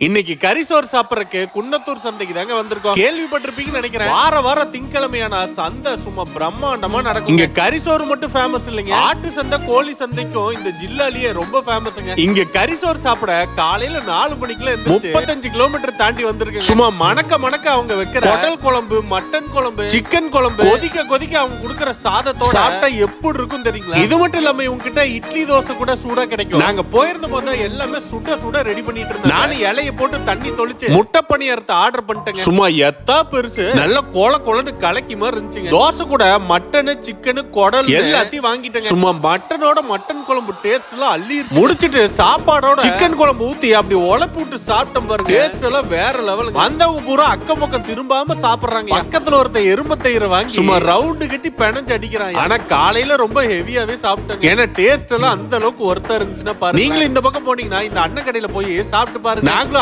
இன்னைக்கு கரிசோர் சாப்பிடறதுக்கு குன்னத்தூர் சந்தைக்கு தாங்க வந்திருக்கோம். கேள்விப்பட்டிருப்பீங்கன்னு நினைக்கிறேன். வார திங்கக்கிழமையான சந்தை சும்மா பிரம்மாண்டமா நடக்கும். இங்க கரிசோர் மட்டும் ஃபேமஸ் இல்லைங்க, ஆட்டு சந்தை கோழி சந்தைக்கும் இந்த ஜில்லாலேயே ரொம்ப ஃபேமஸ்ங்க. இங்க கரிசோர் சாப்பிட காலையில 4 மணிக்குள்ள 35 கிலோமீட்டர் தாண்டி வந்திருக்கு. சும்மா மணக்க அவங்க வைக்கிற குடல் குழம்பு, மட்டன் குழம்பு, சிக்கன் குழம்பு கொதிக்க அவங்க கொடுக்கிற சாதத்தோட சாப்பிட்டா எப்படி இருக்கும் தெரியுங்களா? இது மட்டும் இல்லாம இவங்க கிட்ட இட்லி தோசை கூட சூடா கிடைக்கும். நாங்க போயிருந்த போது எல்லாமே சுட ரெடி பண்ணிட்டு இருந்தோம். நானும் இலைய போட்டு தண்ணி தொளிச்சு முட்டை பணியாரத்தை ஆர்டர் பண்ணிட்டேங்க. சும்மா எத்தா பெருசு, நல்ல கொலன்னு கலக்கி மாதிரி இருந்துச்சுங்க. தோசை கூட மட்டனு, சிக்கனு, குடல் எல்லாத்தையும் வாங்கிட்டேங்க. சும்மா மட்டனோட மட்டன் குழம்பு டேஸ்ட் எல்லாம் அள்ளிருச்சு. முடிச்சிட்டு சாப்பாடோட சிக்கன் குழம்பு ஊத்தி அப்படி உலப்பி விட்டு சாப்பிட்டோம் பாருங்க. டேஸ்ட் எல்லாம் வேற லெவல். வந்தவங்க பூரா அக்கம் பக்கம் திரும்பாம சாப்பிடுறாங்க. பக்கத்துல ஒருத்த எறும்பு தயிரை வாங்கி சும்மா ரவுண்டு கட்டி பெனஞ்சு அடிக்கிறாங்க. ஆனா காலையில ரொம்ப ஹெவியாவே சாப்பிட்டாங்க. ஏன்னா டேஸ்ட் எல்லாம் அந்த அளவுக்கு ஒருத்தா இருந்துச்சுன்னா பாருங்க. நீங்களும் இந்த பக்கம் போனீங்கன்னா இந்த அண்ணன் கடையில போய் சாப்பிட்டு பாருங்க. நாங்களும்